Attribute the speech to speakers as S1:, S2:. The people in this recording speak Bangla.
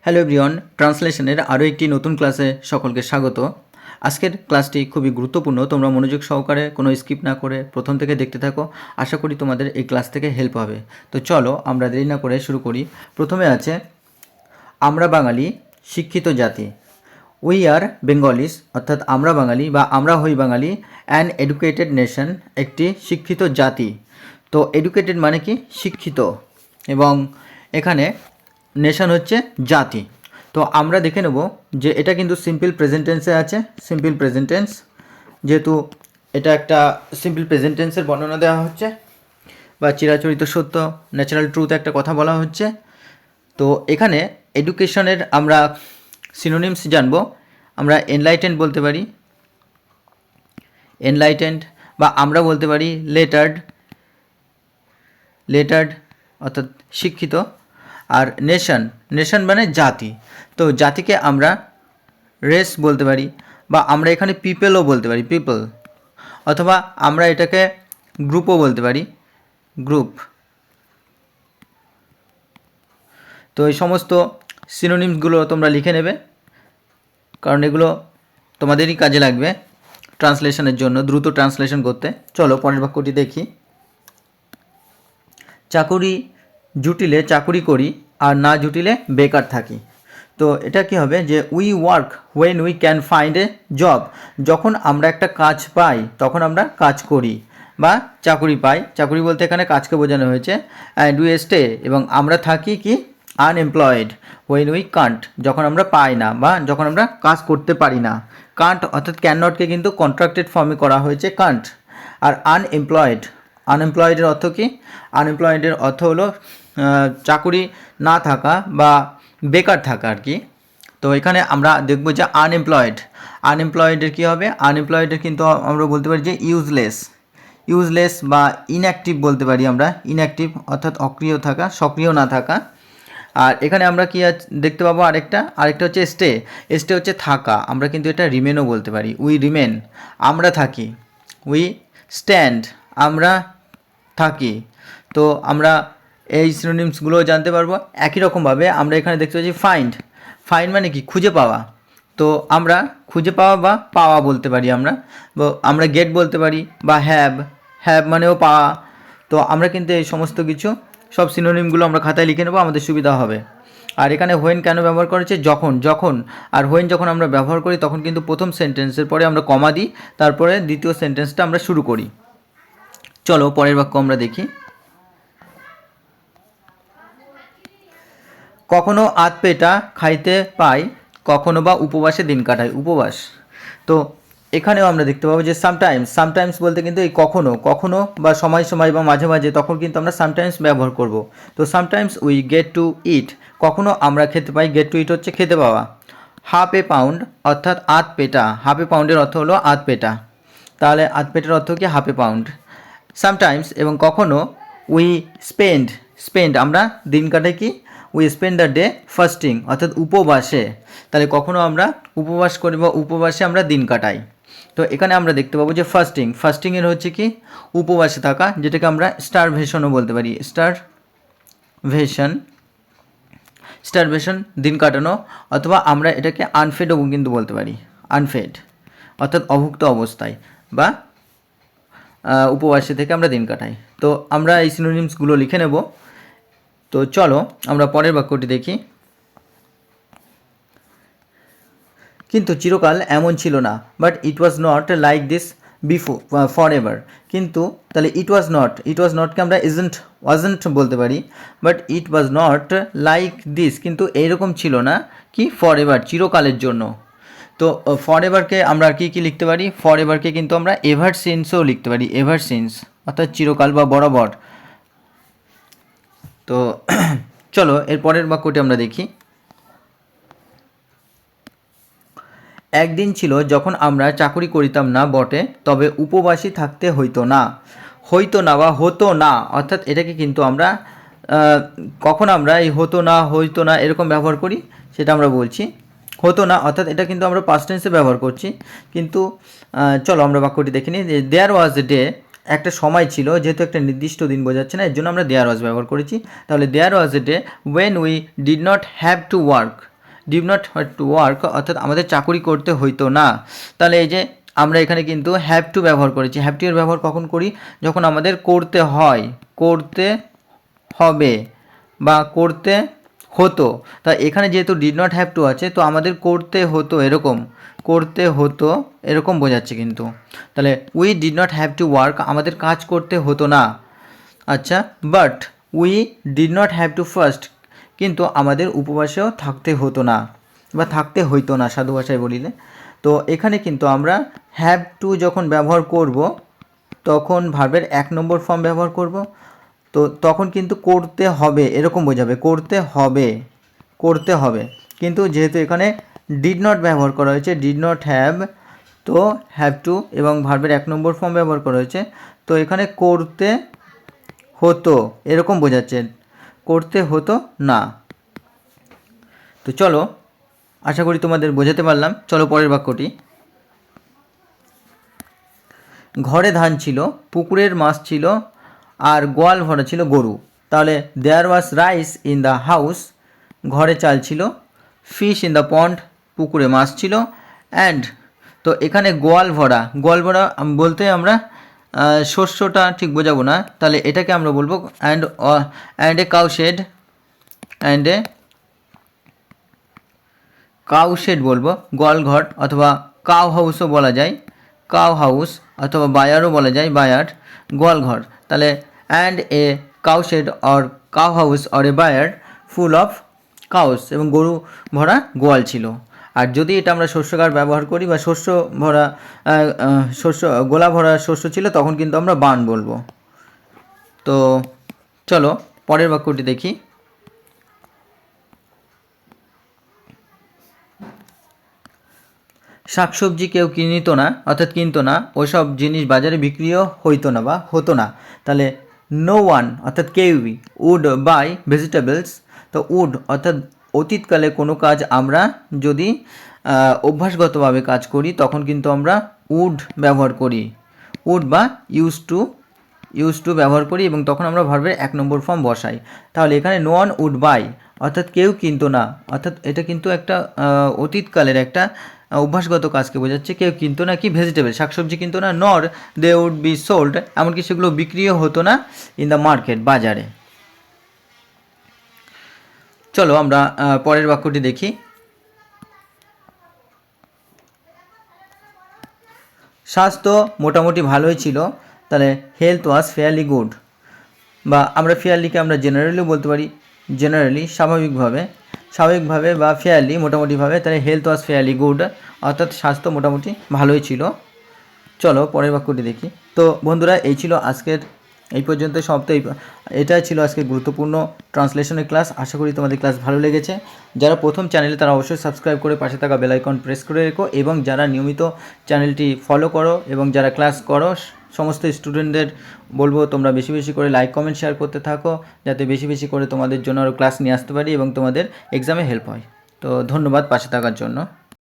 S1: হ্যালো এভরিওয়ান, ট্রান্সলেশনের আরও একটি নতুন ক্লাসে সকলকে স্বাগত। আজকের ক্লাসটি খুবই গুরুত্বপূর্ণ, তোমরা মনোযোগ সহকারে কোনো স্কিপ না করে প্রথম থেকে দেখতে থাকো। আশা করি তোমাদের এই ক্লাস থেকে হেল্প হবে। তো চলো আমরা দেরি না করে শুরু করি। প্রথমে আছে আমরা বাঙালি শিক্ষিত জাতি। উই আর বেঙ্গলিস, অর্থাৎ আমরা বাঙালি বা আমরা হই বাঙালি, অ্যান এডুকেটেড নেশন, একটি শিক্ষিত জাতি। তো এডুকেটেড মানে কি? শিক্ষিত, এবং এখানে নেশন হচ্ছে জাতি। তো আমরা দেখে নেব যে এটা কিন্তু সিম্পল প্রেজেন্ট টেন্সে আছে। সিম্পল প্রেজেন্ট টেন্স, যেহেতু এটা একটা সিম্পল প্রেজেন্ট টেন্সের বর্ণনা দেওয়া হচ্ছে বা চিরাচরিত সত্য, ন্যাচারাল ট্রুথ একটা কথা বলা হচ্ছে। তো এখানে এডুকেশনের আমরা সিনোনিমস জানবো। আমরা এনলাইটেন্ড বলতে পারি, এনলাইটেন্ড, বা আমরা বলতে পারি লেটার্ড, লেটার্ড অর্থাৎ শিক্ষিত। আর নেশন, নেশন মানে জাতি। তো জাতিকে আমরা রেস বলতে পারি, বা আমরা এখানে পিপলও বলতে পারি, পিপল, অথবা আমরা এটাকে গ্রুপও বলতে পারি, গ্রুপ। তো এই সমস্ত সিনোনিমসগুলো তোমরা লিখে নেবে, কারণ এগুলো তোমাদেরই কাজে লাগবে ট্রান্সলেশনের জন্য, দ্রুত ট্রান্সলেশন করতে। চলো পরের বাক্যটি দেখি। চাকুরি জুটিলে চাকুরি করি, আর না জুটিলে বেকার থাকি। তো এটা কি হবে যে we work when we can find a job. যখন আমরা একটা কাজ পাই তখন আমরা কাজ করি বা চাকুরি পাই। চাকুরি বলতে এখানে কাজকে বোঝানো হয়েছে। অ্যান্ড উই স্টে, এবং আমরা থাকি কি? আনএমপ্লয়েড হোয়েন উই কান্ট, যখন আমরা পাই না বা যখন আমরা কাজ করতে পারি না। কান্ট অর্থাৎ ক্যান নটকে কিন্তু কন্ট্রাক্টেড ফর্মে করা হয়েছে কান্ট। আর আনএমপ্লয়েড, আনএমপ্লয়েডের অর্থ কি? আনএমপ্লয়েডের অর্থ হলো চাকুরি না থাকা বা বেকার থাকা আর কি। তো এখানে আমরা দেখব যে আনএমপ্লয়েড, আনএমপ্লয়েডের কী হবে? আনএমপ্লয়েডের কিন্তু আমরা বলতে পারি যে ইউজলেস, ইউজলেস বা ইনঅ্যাক্টিভ বলতে পারি আমরা। ইনঅ্যাক্টিভ অর্থাৎ অক্রিয় থাকা, সক্রিয় না থাকা। আর এখানে আমরা কি দেখতে পাবো আরেকটা হচ্ছে স্টে। স্টে হচ্ছে থাকা, আমরা কিন্তু এটা রিমেনও বলতে পারি। উই রিমেন, আমরা থাকি। উই স্ট্যান্ড, আমরা থাকি। তো আমরা এই সিনোনিমসগুলো জানতে পারবো। একই রকমভাবে আমরা এখানে দেখতে পাচ্ছি ফাইন্ড। ফাইন্ড মানে কি? খুঁজে পাওয়া। তো আমরা খুঁজে পাওয়া বা পাওয়া বলতে পারি আমরা গেট বলতে পারি, বা হ্যাভ, হ্যাভ মানেও পাওয়া। তো আমরা কিন্তু এই সমস্ত কিছু সব সিনোনিমগুলো আমরা খাতায় লিখে নেবো, আমাদের সুবিধা হবে। আর এখানে হোয়েন কেন ব্যবহার করেছে? যখন, যখন। আর হোয়েন যখন আমরা ব্যবহার করি তখন কিন্তু প্রথম সেন্টেন্সের পরে আমরা কমা দিই, তারপরে দ্বিতীয় সেন্টেন্সটা আমরা শুরু করি। চলো পরের বাক্য আমরা দেখি। কখনো আধ পেটা খাইতে পাই, কখনো বা উপবাসে দিন কাটাই। উপবাস। তো এখানেও আমরা দেখতে পাবো যে সামটাইমস, সামটাইমস বলতে কিন্তু এই কখনো, কখনো বা সময় সময় বা মাঝে মাঝে, তখন কিন্তু আমরা সামটাইমস ব্যবহার করব। তো সামটাইমস উই গেট টু ইট, কখনো আমরা খেতে পাই। গেট টু ইট হচ্ছে খেতে পাওয়া। হাফ এ পাউন্ড অর্থাৎ আধ পেটা, হাফ এ পাউন্ডের অর্থ হলো আধ পেটা। তাহলে আধ পেটার অর্থ কি? হাফ এ পাউন্ড। সামটাইমস এবং কখনো উই স্পেন্ড, স্পেন্ড আমরা দিন কাটাই কি? We spend the day fasting, অর্থাৎ উপবাসে। তাহলে কখনো আমরা উপবাস করি বা উপবাসে আমরা দিন কাটাই। তো এখানে আমরা দেখতে পাবো যে ফাস্টিং, ফাস্টিংয়ের হচ্ছে কি? উপবাসে থাকা, যেটাকে আমরা স্টারভেশনও বলতে পারি। স্টারভেশন, স্টারভেশন দিন কাটানো, অথবা আমরা এটাকে আনফেডও কিন্তু বলতে পারি। আনফেড অর্থাৎ অভুক্ত অবস্থায় বা উপবাসে থেকে আমরা দিন কাটাই। তো আমরা এই সিনোনিমসগুলো লিখে নেব। তো চলো আমরা পরের বাক্যটি দেখি। কিন্তু চিরকাল এমন ছিল না, but it was not like this before for ever. কিন্তু তাহলে ইট ওয়াজ নট, ইট ওয়াজ নটকে আমরা ইজন্ট, ওয়াজন্ট বলতে পারি। But it was not like this, কিন্তু এইরকম ছিল না কি? ফর এভার, চিরকালের জন্য। তো ফর এভারকে আমরা কী কী লিখতে পারি? ফর এভারকে কিন্তু আমরা এভার সিন্সও লিখতে পারি। এভার সিন্স অর্থাৎ চিরকাল বা বরাবর। তো চলো এর পরের বাক্যটি আমরা দেখি। একদিন ছিল যখন আমরা চাকুরি করিতাম না বটে, তবে উপবাসী থাকতে হইতো না। হইতো না বা হতো না, অর্থাৎ এটাকে কিন্তু আমরা কখন আমরা এই হতো না এরকম ব্যবহার করি সেটা আমরা বলছি। হতো না অর্থাৎ এটা কিন্তু আমরা পাস্ট টেন্সে ব্যবহার করছি। কিন্তু চলো আমরা বাক্যটি দেখে নিই। দেয়ার ওয়াজ এ ডে, একটা সময় ছিল, যেহেতু একটা নির্দিষ্ট দিন বোঝাচ্ছে না, এর জন্য আমরা দেয়ার ওয়াজ ব্যবহার করেছি। তাহলে there was a day when we did not have to work, did not have to work, অর্থাৎ আমাদের চাকুরি করতে হইতো না। তাহলে এই যে আমরা এখানে কিন্তু হ্যাভ টু ব্যবহার করেছি। হ্যাভ টু এর ব্যবহার কখন করি? যখন আমাদের করতে হয়, করতে হবে বা করতে হতো। তা এখানে যেহেতু ডিড নট হ্যাভ টু আছে, তো আমাদের করতে হতো এরকম, করতে হতো এরকম বোঝাচ্ছে কিন্তু। তাহলে we did not have to work, আমাদের কাজ করতে হতো না। আচ্ছা, but we did not have too fast, কিন্তু আমাদের উপবাসেও থাকতে হতো না বা থাকতে হইতো না সাধু ভাষায় বলিলে। তো এখানে কিন্তু আমরা হ্যাভ টু যখন ব্যবহার করব তখন ভার্বের 1 নম্বর ফর্ম ব্যবহার করব। তো তখন কিন্তু করতে হবে এরকম বোঝাবে, করতে হবে, করতে হবে। কিন্তু যেহেতু এখানে ডিড নট ব্যবহার করা হয়েছে, ডিড নট হ্যাভ, তো হ্যাভ টু এবং ভার্বের 1 নম্বর ফর্ম ব্যবহার করা হয়েছে, তো এখানে করতে হতো এরকম বোঝাচ্ছে, করতে হতো না। তো চলো, আশা করি তোমাদের বোঝাতে পারলাম। চলো পরের বাক্যটি। ঘরে ধান ছিল, পুকুরের মাছ ছিল, আর গোয়াল ভরা ছিল গরু। তাহলে there was rice in the house, ঘরে চাল ছিল, ফিশ ইন দ্য পন্ড, পুকুরে মাছ ছিল, অ্যান্ড, তো এখানে গোয়াল ভরা, গোয়াল ভরা বলতে আমরা শস্যটা ঠিক বোঝাবো না, তাহলে এটাকে আমরা বলবো and a cow shed, and a cow shed বলবো, গোয়াল ঘর অথবা কাউ হাউসও বলা যায়, কাউ হাউস অথবা বায়ারও বলা যায়, বায়ার, গোয়াল ঘর। তাহলে and a cow shed or cow house or a byre full of cows, এবং গরু ভরা গোয়াল ছিল। আর যদি এটা আমরা শস্যকার ব্যবহার করি বা শস্য ভরা গোলা ভরা শস্য ছিল, তখন কিন্তু আমরা বার্ন বলবো। তো চলো পরের বাক্যটি দেখি। শাকসবজি কেউ কিনিত না, অর্থাৎ কিনতো না, ওইসব জিনিস বাজারে বিক্রিও হইতো না বা হতো না। তাহলে নো ওয়ান অর্থাৎ কেউই উড বাই ভেজিটেবলস, তো উড অর্থাৎ অতীতকালে কোনো কাজ আমরা যদি অভ্যাসগতভাবে কাজ করি তখন কিন্তু আমরা উড ব্যবহার করি, উড বা ইউজ টু ব্যবহার করি, এবং তখন আমরা ভার্বের 1 নম্বর ফর্ম বসাই। তাহলে এখানে নো ওয়ান উড বাই অর্থাৎ কেউ কিনতো না, অর্থাৎ এটা কিন্তু একটা অতীতকালের একটা অভ্যাসগত কাজকে বোঝাচ্ছে। কেউ কিনতো না কি ভেজিটেবল, শাকসবজি কিনতো না, নর দে উড বি সোল্ড, এমনকি সেগুলো বিক্রিও হতো না ইন দ্য মার্কেট, বাজারে। চলো আমরা পরের বাক্যটি দেখি। স্বাস্থ্য মোটামুটি ভালোই ছিল, তাহলে হেলথ ওয়াজ ফেয়ারলি গুড, বা আমরা ফেয়ারলিকে আমরা জেনারেলিও বলতে পারি, জেনারেলি স্বাভাবিকভাবে বা ফেয়ারলি মোটামুটিভাবে, তাহলে হেলথ ওয়াজ ফেয়ারলি গুড, অর্থাৎ স্বাস্থ্য মোটামুটি ভালোই ছিল। চলো পরের বাক্যটি দেখি। তো বন্ধুরা, এই পর্যন্ত এটা ছিল আজকের গুরুত্বপূর্ণ ট্রান্সলেশনের ক্লাস। আশা করি তোমাদের ক্লাস ভালো লেগেছে। যারা প্রথম চ্যানেলে তারা অবশ্যই সাবস্ক্রাইব করে পাশে থাকা বেল আইকন প্রেস করে রেখো, এবং যারা নিয়মিত চ্যানেলটি ফলো করো এবং যারা ক্লাস করো সমস্ত স্টুডেন্টদের বলবো তোমরা বেশি বেশি করে লাইক কমেন্ট শেয়ার করতে থাকো, যাতে বেশি বেশি করে তোমাদের জন্য আরও ক্লাস নিয়ে আসতে পারি এবং তোমাদের এক্সামে হেল্প হয়। তো ধন্যবাদ পাশে থাকার জন্য।